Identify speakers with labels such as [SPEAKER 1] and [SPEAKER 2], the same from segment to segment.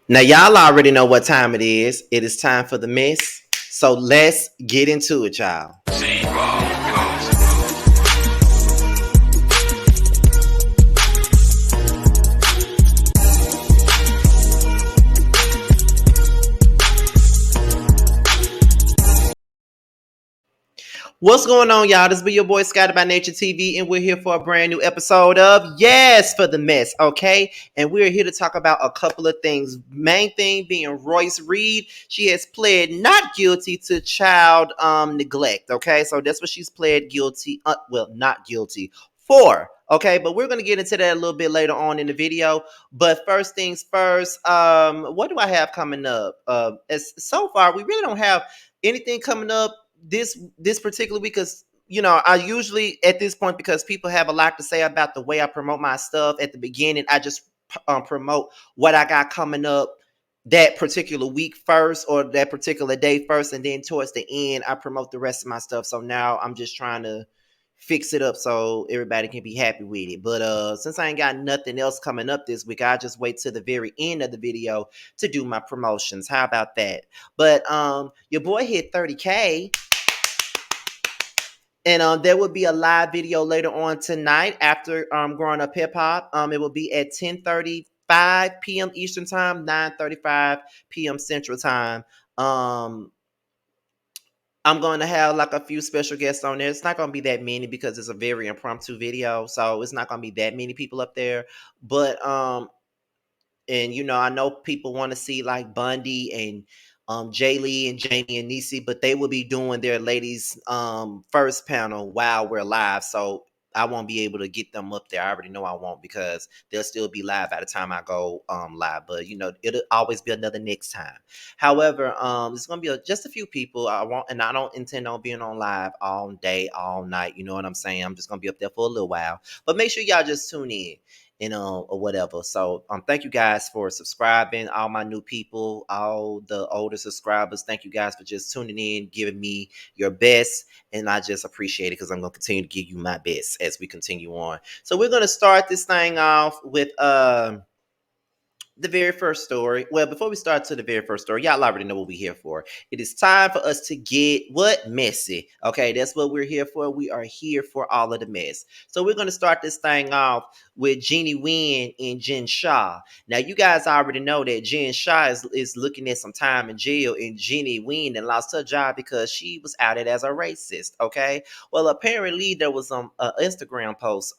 [SPEAKER 1] Now, y'all already know what time it is. It is time for the mess. So let's get into it, y'all. What's going on, y'all? This be your boy Scotty by Nature TV, and we're here for a brand new episode of Yes for the Mess, okay? And we're here to talk about a couple of things. Main thing being Royce Reed. She has pled not guilty to child neglect, okay? So that's what she's pled guilty, not guilty for. Okay, but we're gonna get into that a little bit later on in the video. But first things first, what do I have coming up? As so far, we really don't have anything coming up this particular week because I usually at this point, because people have a lot to say about the way I promote my stuff at the beginning, I just promote what I got coming up that particular week first, or that particular day first, and then towards the end I promote the rest of my stuff. So now I'm just trying to fix it up so everybody can be happy with it. But since I ain't got nothing else coming up this week, I just wait till the very end of the video to do my promotions. How about that? But your boy hit 30K, and there will be a live video later on tonight after Growing Up Hip Hop. It will be at 10:35 p.m. Eastern Time, 9:35 p.m. Central Time. Um, I'm going to have like a few special guests on there. It's not going to be that many because it's a very impromptu video, so it's not going to be that many people up there. But and I know people want to see like Bundy and Jay Lee and Jamie and Nisi, but they will be doing their ladies first panel while we're live. So I won't be able to get them up there. I already know I won't, because they'll still be live by the time I go live. But it'll always be another next time. However, it's gonna be just a few people. I don't intend on being on live all day, all night. You know what I'm saying? I'm just gonna be up there for a little while. But make sure y'all just tune in or whatever. So thank you guys for subscribing, all my new people, all the older subscribers. Thank you guys for just tuning in, giving me your best, and I just appreciate it, because I'm gonna continue to give you my best as we continue on. So we're gonna start this thing off with the very first story. Well, before we start to the very first story, y'all already know what we're here for. It is time for us to get what? Messy. Okay, that's what we're here for. We are here for all of the mess. So we're going to start this thing off with Jeannie Wynn and Jen Shaw. Now, you guys already know that Jen Shaw is looking at some time in jail, and Jeannie Wynn and lost her job because she was outed as a racist. Okay, well, apparently there was an Instagram post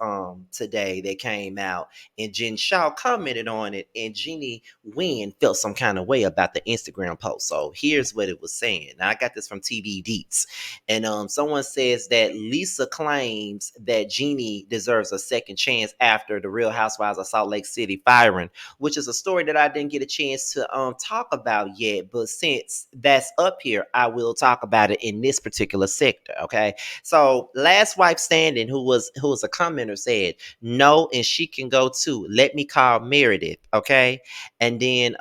[SPEAKER 1] today that came out, and Jen Shaw commented on it, and Jeannie Wynn felt some kind of way about the Instagram post. So here's what it was saying. Now, I got this from TV Deets, and someone says that Lisa claims that Jeannie deserves a second chance after the Real Housewives of Salt Lake City firing, which is a story that I didn't get a chance to talk about yet. But since that's up here, I will talk about it in this particular sector. Okay, so Last Wife Standing, who was a commenter, said no, and she can go too. Let me call Meredith, okay? And then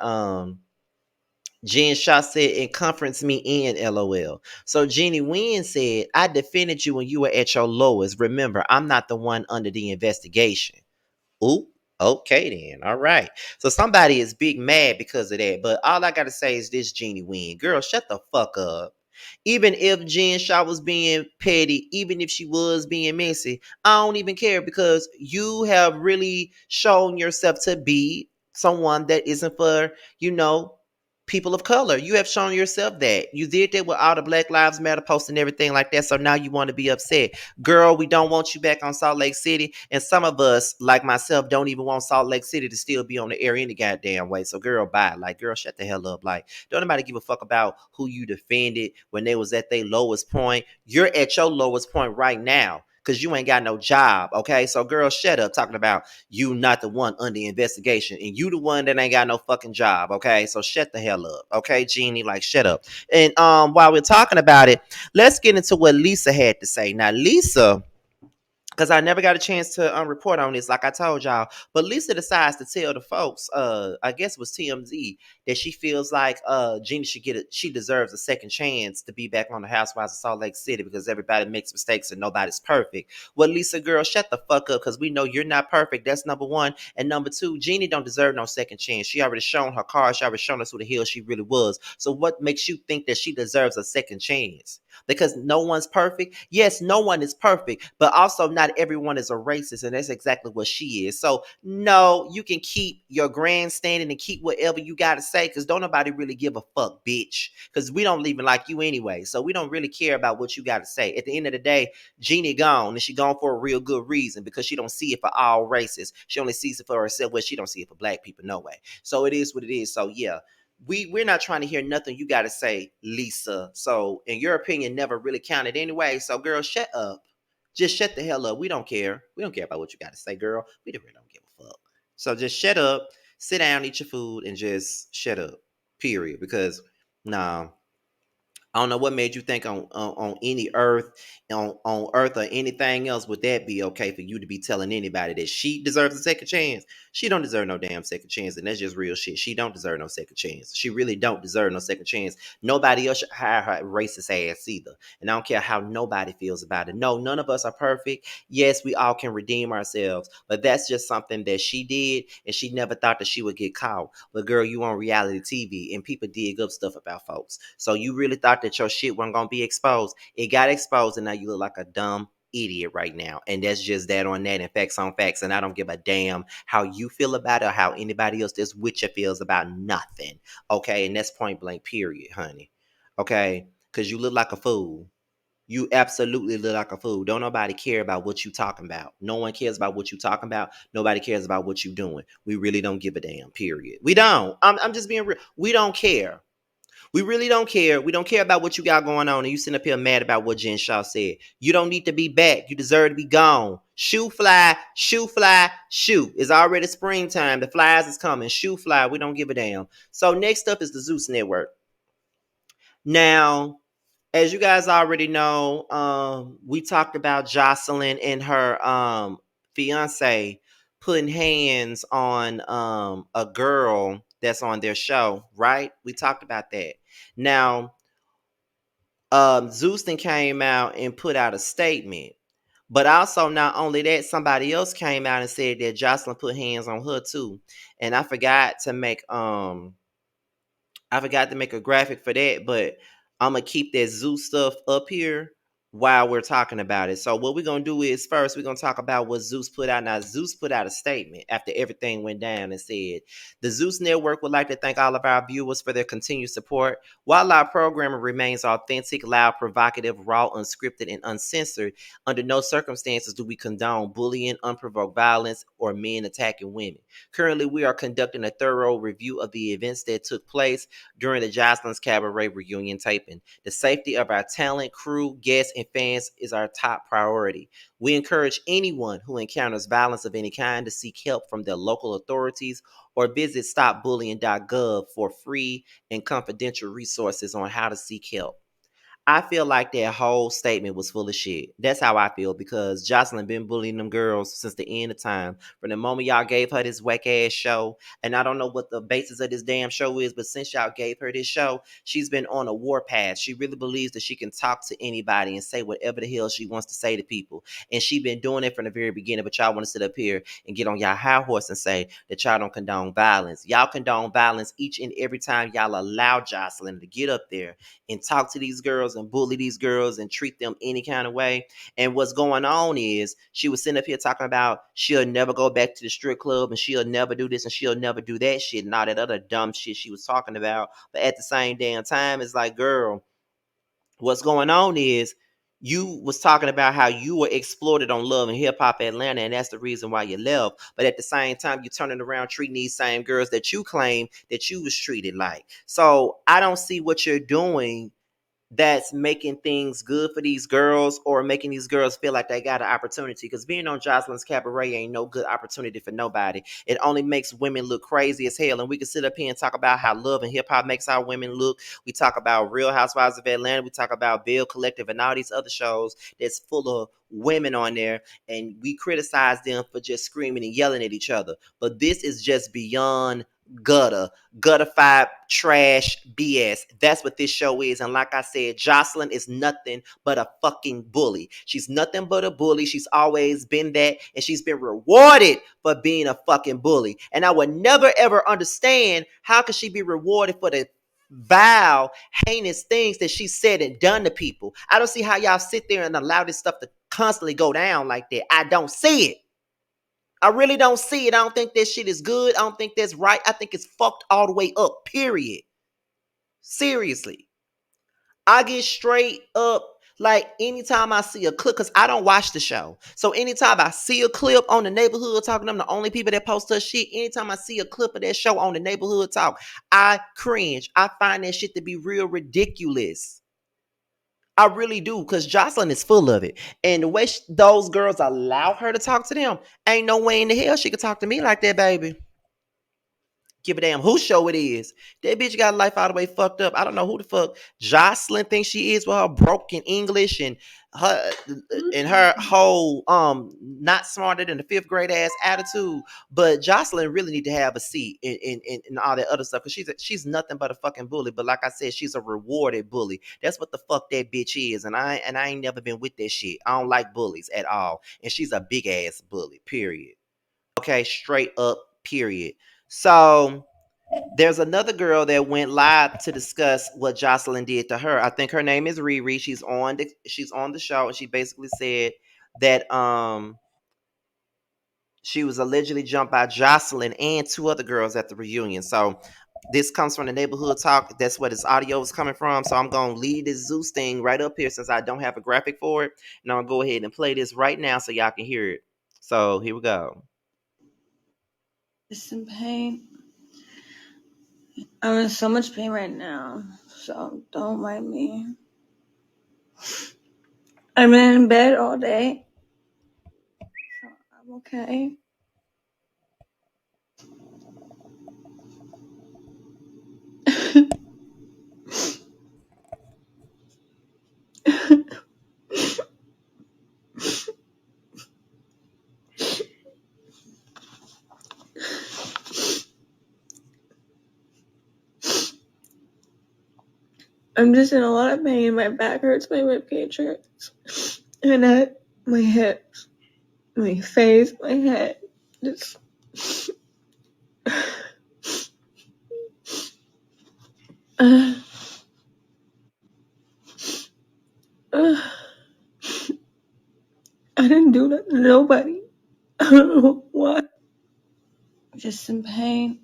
[SPEAKER 1] Jen Shaw said, and conference me in, LOL. So Jeannie Wynn said, I defended you when you were at your lowest. Remember, I'm not the one under the investigation. Ooh, okay then. All right. So somebody is big mad because of that. But all I gotta say is this, Jeannie Wynn. Girl, shut the fuck up. Even if Jen Shaw was being petty, even if she was being messy, I don't even care, because you have really shown yourself to be someone that isn't for, you know, people of color. You have shown yourself that. You did that with all the Black Lives Matter posts and everything like that. So now you want to be upset. Girl, we don't want you back on Salt Lake City. And some of us, like myself, don't even want Salt Lake City to still be on the air any goddamn way. So girl, bye. Like, girl, shut the hell up. Like, don't nobody give a fuck about who you defended when they was at their lowest point. You're at your lowest point right now, because you ain't got no job. Okay, so girl, shut up talking about you not the one under investigation, and you the one that ain't got no fucking job. Okay, so shut the hell up. Okay, Jeannie, like, shut up. And while we're talking about it, let's get into what Lisa had to say. Now, Lisa because I never got a chance to report on this, like I told y'all. But Lisa decides to tell the folks, I guess it was TMZ, that she feels like Jeannie should she deserves a second chance to be back on the Housewives of Salt Lake City because everybody makes mistakes and nobody's perfect. Well, Lisa, girl, shut the fuck up because we know you're not perfect. That's number one. And number two, Jeannie don't deserve no second chance. She already shown her card. She already shown us who the hell she really was. So what makes you think that she deserves a second chance? Because no one's perfect. Yes, no one is perfect, but also not everyone is a racist, and that's exactly what she is. So no, you can keep your grandstanding and keep whatever you got to say, because don't nobody really give a fuck, bitch. Because we don't even like you anyway, so we don't really care about what you got to say. At the end of the day, Jeannie gone, and she gone for a real good reason, because she don't see it for all races. She only sees it for herself. Well, she don't see it for black people, no way. So it is what it is. So yeah, we're not trying to hear nothing you got to say, Lisa. So in your opinion, never really counted anyway. So girl, shut up. Just shut the hell up. We don't care. We don't care about what you got to say, girl. We really don't give a fuck. So just shut up, sit down, eat your food, and just shut up. Period. Because nah, I don't know what made you think on any earth, on earth or anything else would that be okay for you to be telling anybody that she deserves a second chance? She don't deserve no damn second chance, and that's just real shit. She don't deserve no second chance. She really don't deserve no second chance. Nobody else should hire her racist ass either. And I don't care how nobody feels about it. No, none of us are perfect. Yes, we all can redeem ourselves, but that's just something that she did, and she never thought that she would get caught. But girl, you on reality TV, and people dig up stuff about folks. So you really thought that your shit wasn't gonna be exposed. It got exposed, and now you look like a dumb idiot right now. And that's just that on that and facts on facts. And I don't give a damn how you feel about it or how anybody else that's with you feels about nothing. Okay. And that's point blank, period, honey. Okay. Because you look like a fool. You absolutely look like a fool. Don't nobody care about what you talking about. No one cares about what you talking about. Nobody cares about what you doing. We really don't give a damn, period. We don't. I'm just being real. We don't care. We really don't care. We don't care about what you got going on. And you sitting up here mad about what Jen Shaw said. You don't need to be back. You deserve to be gone. Shoe fly, shoe fly, shoe. It's already springtime. The flies is coming. Shoe fly. We don't give a damn. So next up is the Zeus Network. Now, as you guys already know, we talked about Joseline and her fiance putting hands on a girl that's on their show, right? We talked about that. Now, Zeuston came out and put out a statement. But also, not only that, somebody else came out and said that Joseline put hands on her too. And I forgot to make a graphic for that, but I'm gonna keep that zoo stuff up here while we're talking about it. So what we're gonna do is first we're gonna talk about what Zeus put out. Now Zeus put out a statement after everything went down and said, the Zeus Network would like to thank all of our viewers for their continued support. While our programming remains authentic, loud, provocative, raw, unscripted, and uncensored, under no circumstances do we condone bullying, unprovoked violence, or men attacking women. Currently, we are conducting a thorough review of the events that took place during the Joseline's Cabaret reunion taping. The safety of our talent, crew, guests, and fans is our top priority. We encourage anyone who encounters violence of any kind to seek help from their local authorities or visit stopbullying.gov for free and confidential resources on how to seek help. I feel like that whole statement was full of shit. That's how I feel because Joseline been bullying them girls since the end of time. From the moment y'all gave her this whack ass show, and I don't know what the basis of this damn show is, but since y'all gave her this show, she's been on a warpath. She really believes that she can talk to anybody and say whatever the hell she wants to say to people. And she been doing it from the very beginning, but y'all want to sit up here and get on y'all high horse and say that y'all don't condone violence. Y'all condone violence each and every time y'all allow Joseline to get up there and talk to these girls and bully these girls and treat them any kind of way. And what's going on is she was sitting up here talking about she'll never go back to the strip club and she'll never do this and she'll never do that shit and all that other dumb shit she was talking about. But at the same damn time, it's like, girl, what's going on is you was talking about how you were exploited on Love and Hip Hop Atlanta, and that's the reason why you left. But at the same time, you're turning around treating these same girls that you claim that you was treated like. So I don't see what you're doing that's making things good for these girls or making these girls feel like they got an opportunity. Because being on Joseline's Cabaret ain't no good opportunity for nobody. It only makes women look crazy as hell. And we can sit up here and talk about how love and hip hop makes our women look. We talk about Real Housewives of Atlanta. We talk about Bill Collective and all these other shows that's full of women on there. And we criticize them for just screaming and yelling at each other. But this is just beyond guttified trash BS. That's what this show is. And like I said, Joseline is nothing but a fucking bully. She's nothing but a bully. She's always been that, and she's been rewarded for being a fucking bully. And I would never ever understand how could she be rewarded for the vile, heinous things that she said and done to people. I don't see how y'all sit there and allow this stuff to constantly go down like that. I don't see it. I really don't see it. I don't think that shit is good. I don't think that's right. I think it's fucked all the way up, period. Seriously. I get straight up, like, anytime I see a clip, because I don't watch the show. So anytime I see a clip on the neighborhood talking, I'm the only people that post her shit. Anytime I see a clip of that show on the neighborhood talk, I cringe. I find that shit to be real ridiculous. I really do, because Joseline is full of it. And the way those girls allow her to talk to them, ain't no way in the hell she could talk to me like that, baby. Give a damn whose show it is. That bitch got life all the way fucked up. I don't know who the fuck Joseline thinks she is with her broken English her and her whole not smarter than the fifth grade ass attitude. But Joseline really need to have a seat in all that other stuff, because she's nothing but a fucking bully. But like I said, she's a rewarded bully. That's what the fuck that bitch is. And I ain't never been with that shit. I don't like bullies at all. And she's a big ass bully. Period. Okay, straight up. Period. So there's another girl that went live to discuss what Joseline did to her. I think her name is Riri. She's on the show, and she basically said that she was allegedly jumped by Joseline and two other girls at the reunion. So this comes from the neighborhood talk. That's where this audio is coming from. So I'm gonna leave this Zeus thing right up here since I don't have a graphic for it. And I'm gonna go ahead and play this right now so y'all can hear it. So here we go.
[SPEAKER 2] Just in pain. I'm in so much pain right now, so don't mind me. I've been in bed all day, so I'm okay. I'm just in a lot of pain. My back hurts, my ribcage hurts, and my hips, my face, my head. Just I didn't do that to nobody. I don't know why. Just in pain.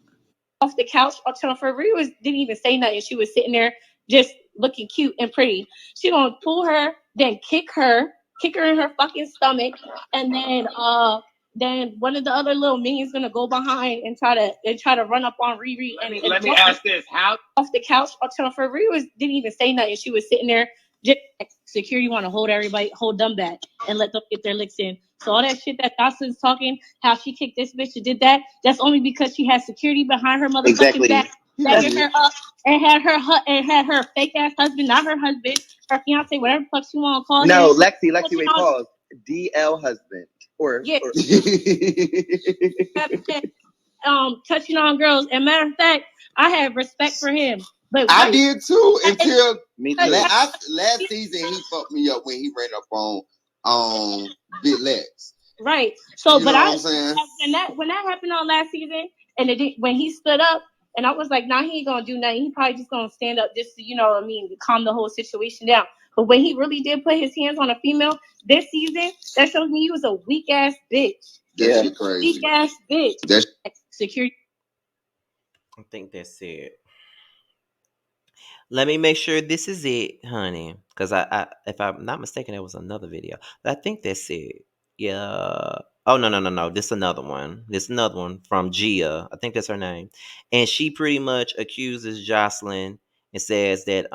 [SPEAKER 3] Off the couch or telling her Riri didn't even say nothing. She was sitting there just looking cute and pretty. She gonna pull her, then kick her in her fucking stomach, and then one of the other little minions gonna go behind and try to run up on Riri. Let me ask this: how off the couch or telling her Riri didn't even say nothing. She was sitting there. Just security want to hold them back and let them get their licks in. So all that shit that Joseline's talking, how she kicked this bitch and did that, that's only because she had security behind her motherfucking back, backing her up, and had her fake ass husband, not her husband, her fiance, whatever the fuck she want to call him.
[SPEAKER 4] No, Lexi, wait, pause. DL husband.
[SPEAKER 3] Yeah. Touching on girls. And matter of fact, I have respect for him. But
[SPEAKER 4] I did too until last season he fucked me up when he ran up on Big Lex.
[SPEAKER 3] Right. So,
[SPEAKER 4] you know what I'm saying?
[SPEAKER 3] When that happened on last season, and when he stood up, and I was like, nah, he ain't gonna do nothing. He probably just gonna stand up just to, to calm the whole situation down. But when he really did put his hands on a female this season, that shows me he was a weak ass bitch.
[SPEAKER 4] Yeah, crazy.
[SPEAKER 3] Weak ass bitch. That's security.
[SPEAKER 1] I think that's it. Let me make sure this is it, honey. Because if I'm not mistaken, there was another video. But I think that's it. Yeah. Oh, no. This is another one. This is another one from Gia. I think that's her name. And she pretty much accuses Joseline It says that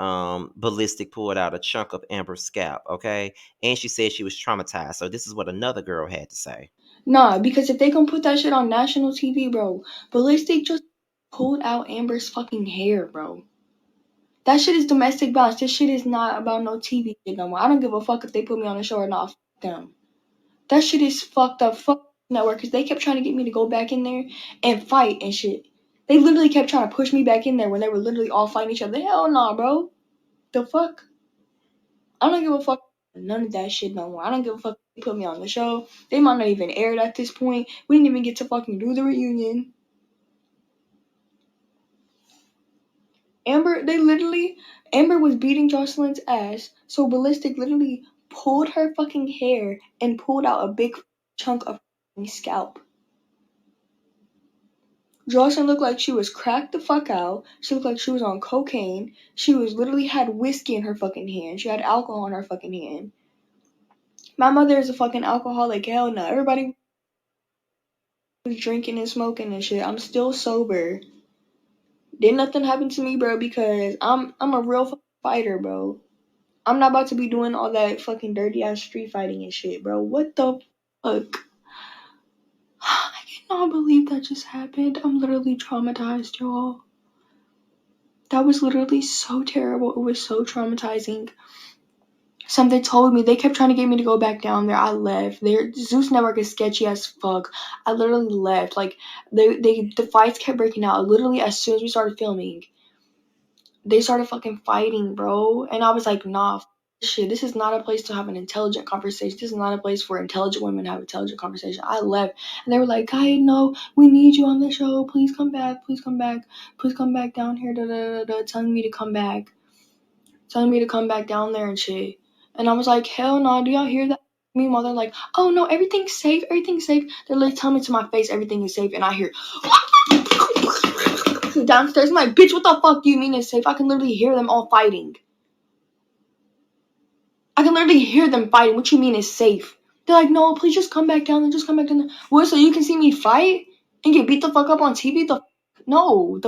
[SPEAKER 1] Ballistic pulled out a chunk of Amber's scalp, okay? And she said she was traumatized. So this is what another girl had to say.
[SPEAKER 2] Nah, because if they gonna put that shit on national TV, bro, Ballistic just pulled out Amber's fucking hair, bro. That shit is domestic violence. This shit is not about no TV shit no more. I don't give a fuck if they put me on the show or not. Fuck them. That shit is fucked up. Fuck network, because they kept trying to get me to go back in there and fight and shit. They literally kept trying to push me back in there when they were literally all fighting each other. Hell nah, bro. The fuck? I don't give a fuck none of that shit no more. I don't give a fuck if they put me on the show. They might not even air it at this point. We didn't even get to fucking do the reunion. Amber was beating Joseline's ass, so Ballistic literally pulled her fucking hair and pulled out a big chunk of her scalp. Joseline looked like she was cracked the fuck out. She looked like she was on cocaine. She was literally had whiskey in her fucking hand. She had alcohol in her fucking hand. My mother is a fucking alcoholic. Hell no. Everybody was drinking and smoking and shit. I'm still sober. Did nothing happen to me, bro, because I'm a real fighter, bro. I'm not about to be doing all that fucking dirty ass street fighting and shit, bro. What the fuck? I cannot believe that just happened. I'm literally traumatized, y'all. That was literally so terrible. It was so traumatizing. Something told me, they kept trying to get me to go back down there. I left. Zeus Network is sketchy as fuck. I literally left. Like the fights kept breaking out. Literally as soon as we started filming, they started fucking fighting, bro. And I was like, nah, shit. This is not a place to have an intelligent conversation. This is not a place for intelligent women to have intelligent conversation. I left, and they were like, "Guy, no, we need you on the show. Please come back. Please come back. Please come back down here." Da da da da. Telling me to come back. Telling me to come back down there and shit. And I was like, hell no, do y'all hear that? Meanwhile, they're like, oh no, everything's safe, everything's safe. They're like telling me to my face everything is safe, and I hear downstairs. I'm like, bitch, what the fuck do you mean it's safe? I can literally hear them all fighting. I can literally hear them fighting. What you mean it's safe? They're like, no, please just come back down there, just come back down there. What, so you can see me fight and get beat the fuck up on TV? No.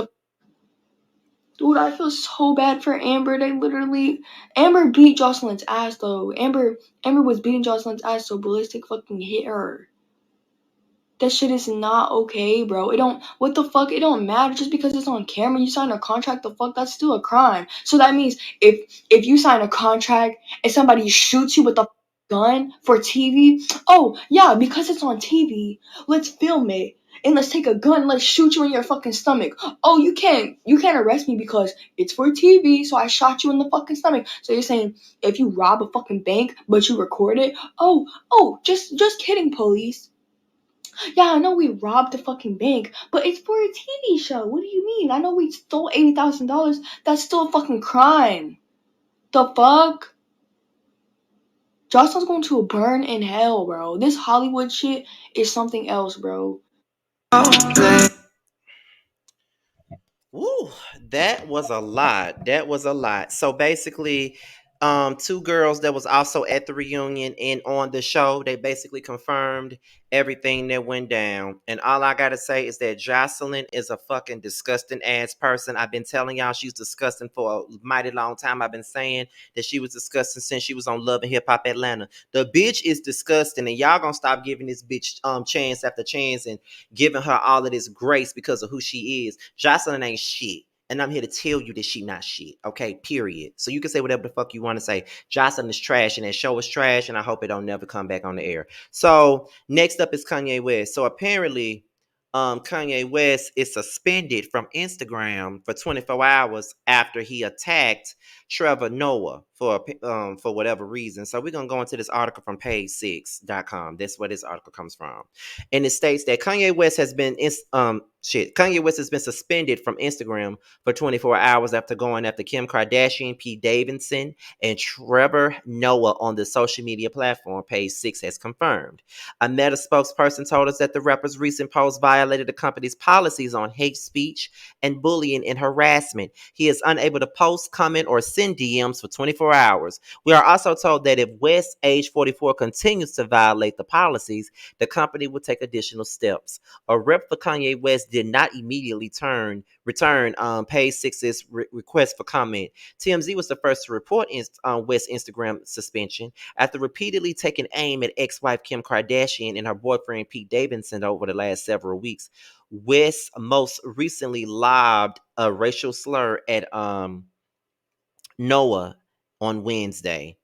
[SPEAKER 2] Dude, I feel so bad for Amber. Amber beat Joseline's ass though. Amber was beating Joseline's ass, so Ballistic fucking hit her. That shit is not okay, bro. What the fuck? It don't matter just because it's on camera. You sign a contract, the fuck, that's still a crime. So that means if you sign a contract and somebody shoots you with a gun for TV, oh yeah, because it's on TV, let's film it. And let's take a gun and let's shoot you in your fucking stomach. Oh, you can't arrest me because it's for TV, so I shot you in the fucking stomach. So you're saying if you rob a fucking bank but you record it, just kidding, police. Yeah, I know we robbed the fucking bank, but it's for a TV show. What do you mean? I know we stole $80,000. That's still a fucking crime. The fuck? Joseline's going to burn in hell, bro. This Hollywood shit is something else, bro.
[SPEAKER 1] Woo, that was a lot. That was a lot. So basically, two girls that was also at the reunion and on the show, they basically confirmed everything that went down. And all I gotta say is that Joseline is a fucking disgusting ass person. I've been telling y'all she's disgusting for a mighty long time. I've been saying that she was disgusting since she was on Love and Hip Hop Atlanta. The bitch is disgusting, and y'all gonna stop giving this bitch chance after chance and giving her all of this grace because of who she is. Joseline ain't shit. And I'm here to tell you that she not shit. Okay, period. So you can say whatever the fuck you want to say. Joseline is trash and that show is trash, and I hope it don't never come back on the air. So next up is Kanye West. So apparently, Kanye West is suspended from Instagram for 24 hours after he attacked Trevor Noah for whatever reason. So we're gonna go into this article from page6.com. That's where this article comes from. And it states that Kanye West has been suspended from Instagram for 24 hours after going after Kim Kardashian, Pete Davidson, and Trevor Noah on the social media platform. Page 6 has confirmed. A Meta spokesperson told us that the rapper's recent post violated the company's policies on hate speech and bullying and harassment. He is unable to post, comment, or send DMs for 24 24 hours. We are also told that if West, age 44, continues to violate the policies, the company will take additional steps. A rep for Kanye West did not immediately return Page Six's request for comment. TMZ was the first to report West's Instagram suspension after repeatedly taking aim at ex-wife Kim Kardashian and her boyfriend Pete Davidson over the last several weeks. West most recently lobbed a racial slur at Noah on Wednesday.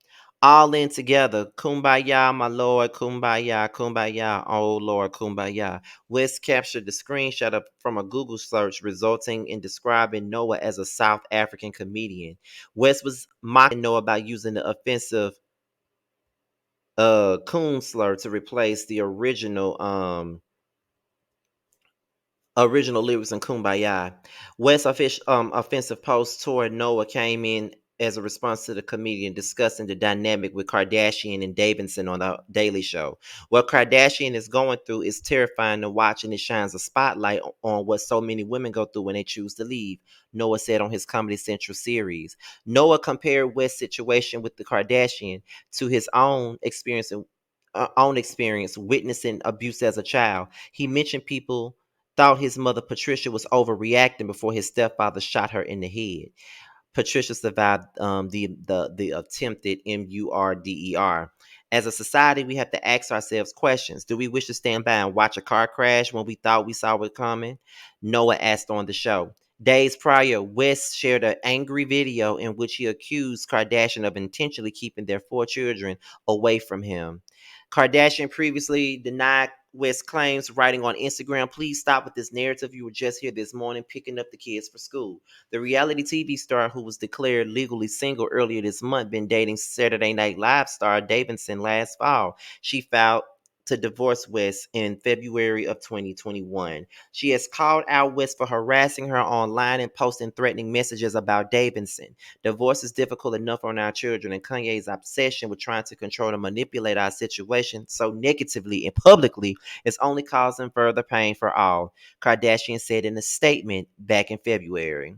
[SPEAKER 1] All in together, kumbaya, my lord, kumbaya, kumbaya, oh lord, kumbaya. West captured the screenshot from a Google search, resulting in describing Noah as a South African comedian. West was mocking Noah by using the offensive coon slur to replace the original lyrics in Kumbaya. West's offensive post toward Noah came in as a response to the comedian discussing the dynamic with Kardashian and Davidson on the Daily Show. What Kardashian is going through is terrifying to watch, and it shines a spotlight on what so many women go through when they choose to leave, Noah said on his Comedy Central series. Noah compared West's situation with the Kardashian to his own experience witnessing abuse as a child. He mentioned people thought his mother Patricia was overreacting before his stepfather shot her in the head. Patricia survived the attempted murder. As a society, we have to ask ourselves questions. Do we wish to stand by and watch a car crash when we thought we saw it coming? Noah asked on the show. Days prior, West shared an angry video in which he accused Kardashian of intentionally keeping their 4 children away from him. Kardashian previously denied West's claims, writing on Instagram, "Please stop with this narrative. You were just here this morning picking up the kids for school." The reality TV star, who was declared legally single earlier this month, been dating Saturday Night Live star Davidson last fall. She filed to divorce West in February of 2021. She has called out West for harassing her online and posting threatening messages about Davidson. Divorce is difficult enough on our children, and Kanye's obsession with trying to control and manipulate our situation so negatively and publicly is only causing further pain for all, Kardashian said in a statement back in February.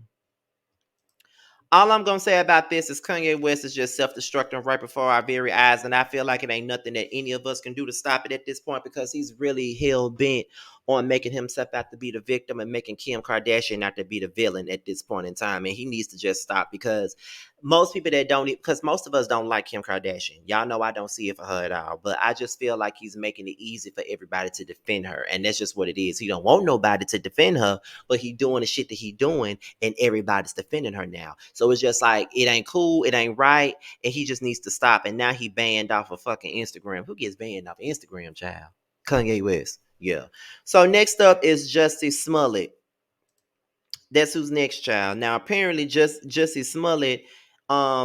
[SPEAKER 1] All I'm gonna say about this is Kanye West is just self-destructing right before our very eyes, and I feel like it ain't nothing that any of us can do to stop it at this point because he's really hell bent on making himself out to be the victim and making Kim Kardashian out to be the villain at this point in time, and he needs to just stop because most people that don't, because most of us don't like Kim Kardashian. Y'all know I don't see it for her at all, but I just feel like he's making it easy for everybody to defend her, and that's just what it is. He don't want nobody to defend her, but he doing the shit that he doing and everybody's defending her now. So it's just like it ain't cool, it ain't right, and he just needs to stop. And now he banned off of fucking Instagram. Who gets banned off Instagram, child? Kanye West. Yeah. So next up is Jussie Smollett. That's who's next, child. Now, apparently, Jussie Smollett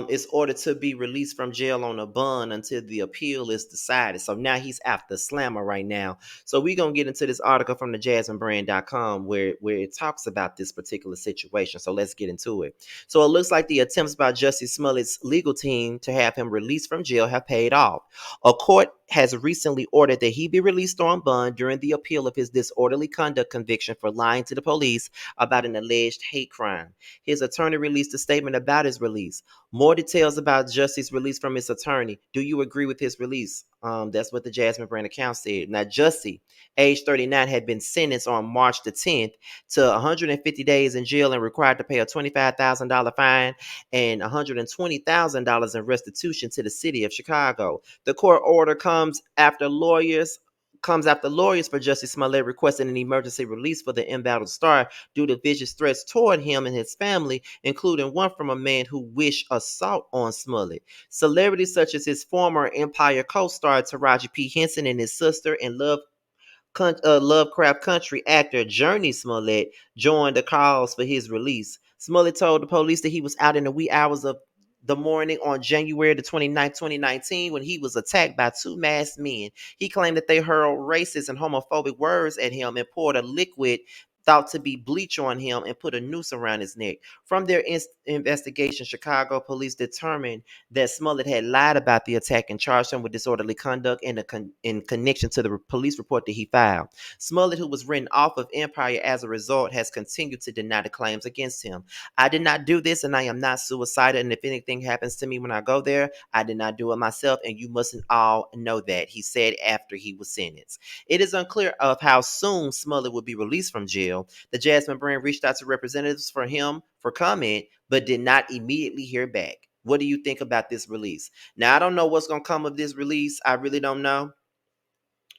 [SPEAKER 1] is ordered to be released from jail on a bond until the appeal is decided. So now he's after Slammer right now. So we're gonna get into this article from the JasmineBrand.com where it talks about this particular situation. So let's get into it. So it looks like the attempts by Jussie Smollett's legal team to have him released from jail have paid off. A court has recently ordered that he be released on bond during the appeal of his disorderly conduct conviction for lying to the police about an alleged hate crime. His attorney released a statement about his release. More details about Jussie's release from his attorney. Do you agree with his release? That's what the Jasmine Brand account said. Now, Jussie, age 39, had been sentenced on March the 10th to 150 days in jail and required to pay a $25,000 fine and $120,000 in restitution to the city of Chicago. The court order comes after lawyers for Jussie Smollett requesting an emergency release for the embattled star due to vicious threats toward him and his family, including one from a man who wished assault on Smollett. Celebrities such as his former Empire co-star Taraji P. Henson and his sister and Lovecraft Country actor Journey Smollett joined the calls for his release. Smollett told the police that he was out in the wee hours of the morning on January the 29th, 2019, when he was attacked by two masked men. He claimed that they hurled racist and homophobic words at him and poured a liquid thought to be bleach on him and put a noose around his neck. From their investigation, Chicago police determined that Smollett had lied about the attack and charged him with disorderly conduct in connection to the police report that he filed. Smollett, who was written off of Empire as a result, has continued to deny the claims against him. I did not do this and I am not suicidal. And if anything happens to me when I go there, I did not do it myself. And you mustn't all know that, he said after he was sentenced. It is unclear of how soon Smollett will be released from jail. The Jasmine brand reached out to representatives for him for comment, but did not immediately hear back. What do you think about this release? Now, I don't know what's going to come of this release. I really don't know.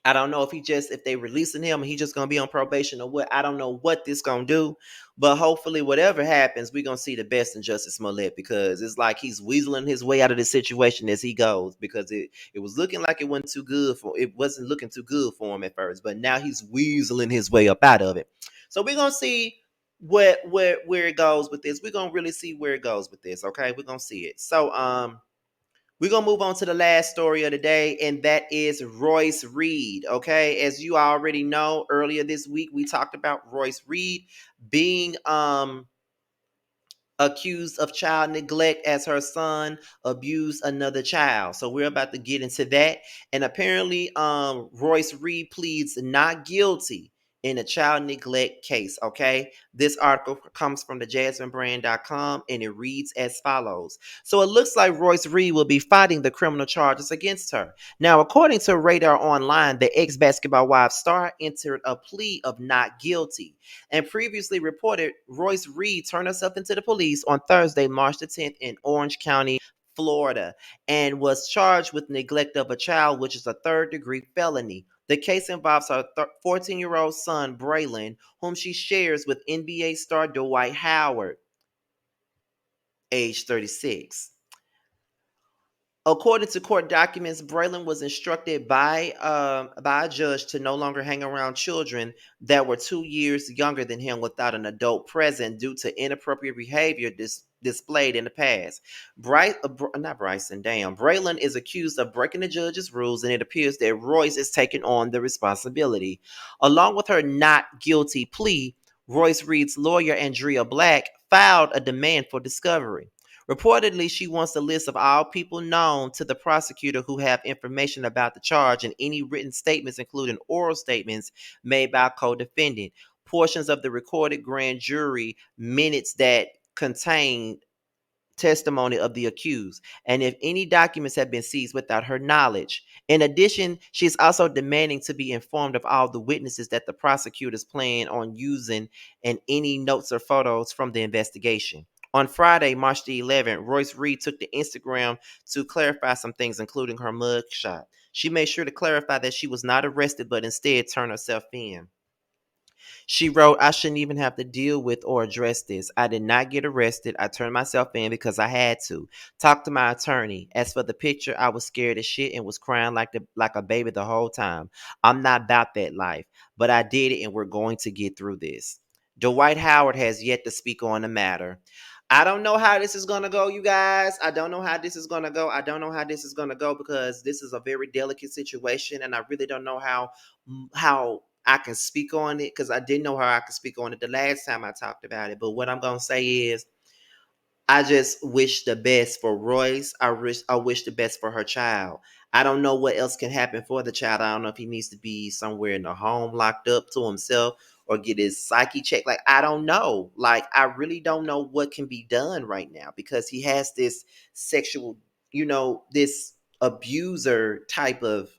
[SPEAKER 1] I don't know if they releasing him and he just gonna be on probation or what. I don't know what this gonna do, but hopefully whatever happens, we're gonna see the best in Jussie Smollett because it's like he's weaseling his way out of this situation as he goes because it was looking like it wasn't looking too good for him at first, but now he's weaseling his way up out of it. So we're gonna see where it goes with this. We're gonna really see where it goes with this. Okay, we're gonna see it. So we're going to move on to the last story of the day, and that is Royce Reed. Okay, as you already know, earlier this week, we talked about Royce Reed being accused of child neglect as her son abused another child. So we're about to get into that. And apparently, Royce Reed pleads not guilty in a child neglect case. Okay. This article comes from the jasminebrand.com and it reads as follows. So it looks like Royce Reed will be fighting the criminal charges against her. Now, according to Radar Online, the ex-basketball wives star entered a plea of not guilty and previously reported Royce Reed turned herself into the police on Thursday, March the 10th in Orange County, Florida, and was charged with neglect of a child, which is a third-degree felony. The case involves her 14-year-old son, Braylon, whom she shares with NBA star Dwight Howard, age 36. According to court documents, Braylon was instructed by a judge to no longer hang around children that were 2 years younger than him without an adult present due to inappropriate behavior displayed in the past. Not Bryson, damn. Braylon is accused of breaking the judge's rules, and it appears that Royce is taking on the responsibility. Along with her not guilty plea, Royce Reed's lawyer, Andrea Black, filed a demand for discovery. Reportedly, she wants a list of all people known to the prosecutor who have information about the charge and any written statements, including oral statements made by a co-defendant, portions of the recorded grand jury minutes that contain testimony of the accused, and if any documents have been seized without her knowledge. In addition, she is also demanding to be informed of all the witnesses that the prosecutors plan on using and any notes or photos from the investigation. On Friday, March the 11th, Royce Reed took to Instagram to clarify some things, including her mugshot. She made sure to clarify that she was not arrested, but instead turned herself in. She wrote, I shouldn't even have to deal with or address this. I did not get arrested. I turned myself in because I had to. Talk to my attorney. As for the picture, I was scared as shit and was crying like a baby the whole time. I'm not about that life, but I did it and we're going to get through this. Dwight Howard has yet to speak on the matter. I don't know how this is going to go, you guys. I don't know how this is going to go. I don't know how this is going to go because this is a very delicate situation and I really don't know how I can speak on it because I didn't know how I could speak on it the last time I talked about it. But what I'm going to say is I just wish the best for Royce. I wish the best for her child. I don't know what else can happen for the child. I don't know if he needs to be somewhere in the home locked up to himself or get his psyche checked. Like, I don't know. Like, I really don't know what can be done right now because he has this sexual, this abuser type of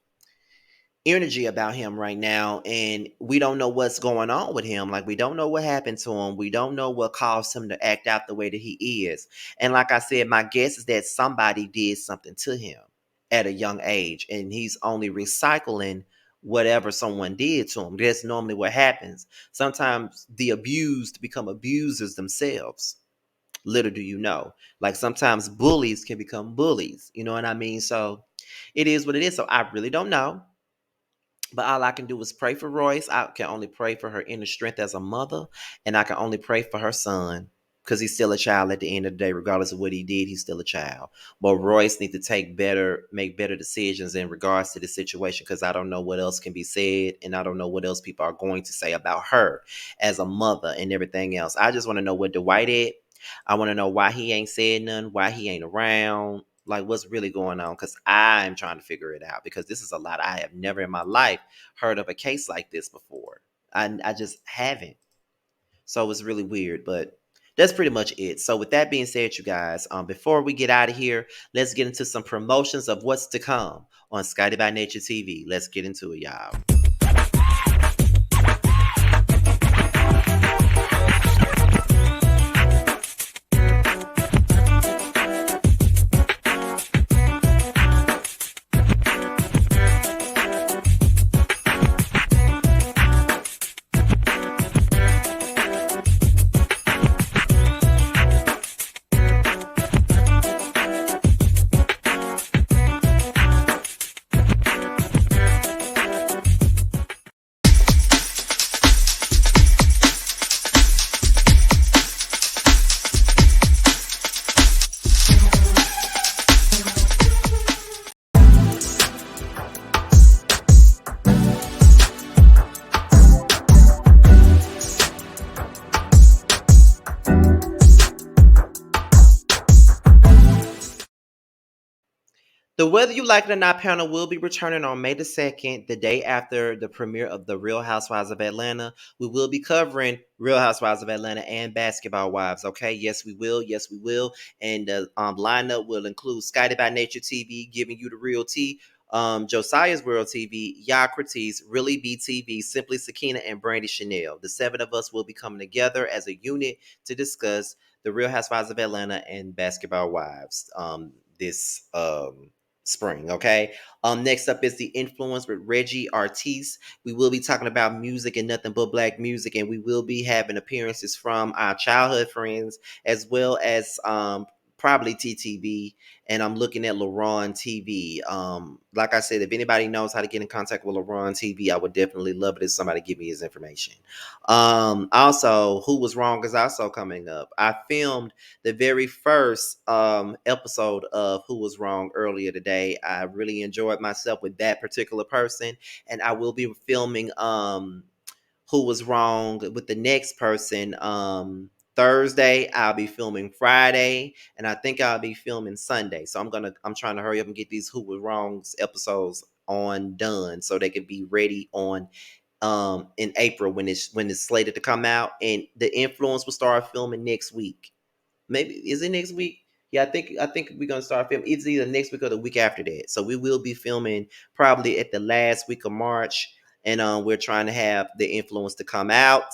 [SPEAKER 1] energy about him right now, and we don't know what's going on with him. Like, we don't know what happened to him. We don't know what caused him to act out the way that he is. And like I said, my guess is that somebody did something to him at a young age and he's only recycling whatever someone did to him. That's normally what happens. Sometimes the abused become abusers themselves. Little do you know. Like, sometimes bullies can become bullies, you know what I mean? So it is what it is. So I really don't know, but all I can do is pray for Royce. I can only pray for her inner strength as a mother, and I can only pray for her son. because he's still a child at the end of the day. Regardless of what he did, he's still a child. But Royce needs to make better decisions in regards to the situation, because I don't know what else can be said, and I don't know what else people are going to say about her as a mother and everything else. I just want to know what Dwight at. I want to know why he ain't said nothing, why he ain't around, like what's really going on, because I'm trying to figure it out, because this is a lot. I have never in my life heard of a case like this before. I just haven't. So it's really weird, but that's pretty much it. So with that being said, you guys, before we get out of here, let's get into some promotions of what's to come on Scotty by Nature TV. Let's get into it, y'all. The Whether You Like It or Not panel will be returning on May the 2nd, the day after the premiere of The Real Housewives of Atlanta. We will be covering Real Housewives of Atlanta and Basketball Wives, okay? Yes, we will. Yes, we will. And the lineup will include Scotty by Nature TV, giving you the real tea, Josiah's World TV, Yocrates, Really BTV, Simply Sakina, and Brandy Chanel. The seven of us will be coming together as a unit to discuss The Real Housewives of Atlanta and Basketball Wives this spring. Okay. Next up is The Influence with Reggie Artis. We will be talking about music and nothing but black music, and we will be having appearances from our childhood friends as well as probably TTV, and I'm looking at LaRon TV. Like I said, if anybody knows how to get in contact with LaRon TV, I would definitely love it if somebody give me his information. Also, Who Was Wrong is also coming up. I filmed the very first episode of Who Was Wrong earlier today. I really enjoyed myself with that particular person, and I will be filming Who Was Wrong with the next person Thursday. I'll be filming Friday, and I think I'll be filming Sunday. So I'm trying to hurry up and get these Who Was Wrongs episodes on done so they can be ready on in April when it's slated to come out. And The Influence will start filming next week. Maybe is it next week? Yeah, I think we're gonna start filming. It's either next week or the week after that. So we will be filming probably at the last week of March, and we're trying to have The Influence to come out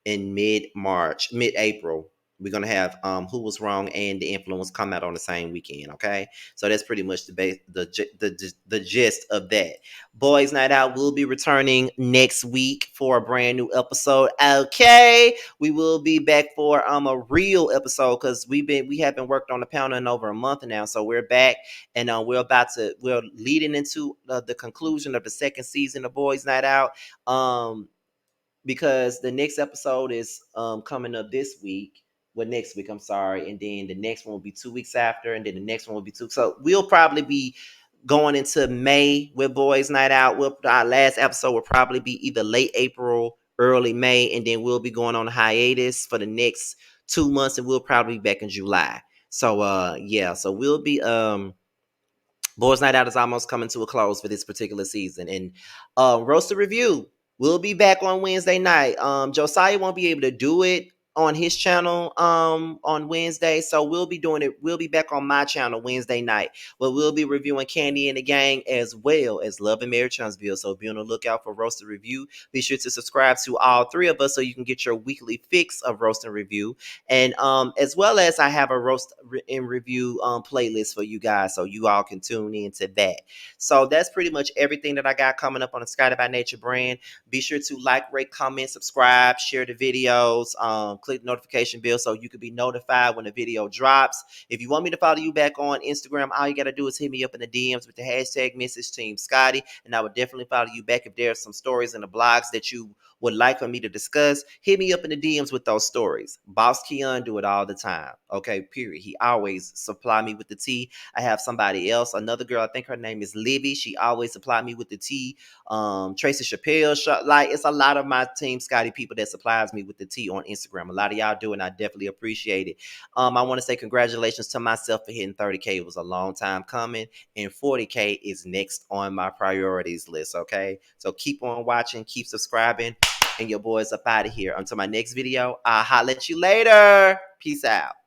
[SPEAKER 1] in mid-March, mid-April. We're gonna have Who Was Wrong and The Influence come out on the same weekend. Okay, so that's pretty much the base, the gist of that. Boys Night Out will be returning next week for a brand new episode. Okay, we will be back for a real episode, because we haven't worked on the panel in over a month now, so we're back, and we're leading into the conclusion of the second season of Boys Night Out, because the next episode is coming up this week. Well, next week, I'm sorry, and then the next one will be 2 weeks after, and then the next one will be two. So we'll probably be going into May with Boys Night Out. Our last episode will probably be either late April, early May, and then we'll be going on a hiatus for the next 2 months, and we'll probably be back in July. So yeah, so we'll be Boys Night Out is almost coming to a close for this particular season. And Roaster Review will be back on Wednesday night. Josiah won't be able to do it on his channel on Wednesday, so we'll be doing it. We'll be back on my channel Wednesday night, but we'll be reviewing Candy and the Gang as well as Love and Marriage Huntsville. So be on the lookout for Roaster Review. Be sure to subscribe to all three of us so you can get your weekly fix of Roast and Review. And as well as I have a Roast and Review playlist for you guys, so you all can tune into that. So that's pretty much everything that I got coming up on the Scotty by Nature brand. Be sure to like, rate, comment, subscribe, share the videos, click the notification bell so you can be notified when the video drops. If you want me to follow you back on Instagram, all you got to do is hit me up in the DMs with the hashtag Mrs. Team Scotty, and I would definitely follow you back if there are some stories in the blogs that you would like for me to discuss, hit me up in the DMs with those stories. Boss Keon do it all the time. Okay, period. He always supply me with the tea. I have somebody else, another girl, I think her name is Livy. She always supply me with the tea. Tracy Chappelle, like it's a lot of my team Scotty people that supplies me with the tea on Instagram. A lot of y'all do, and I definitely appreciate it. I want to say congratulations to myself for hitting 30K. It was a long time coming, and 40K is next on my priorities list. Okay, so keep on watching, keep subscribing, and your boys up out of here. Until my next video, I'll holler at you later. Peace out.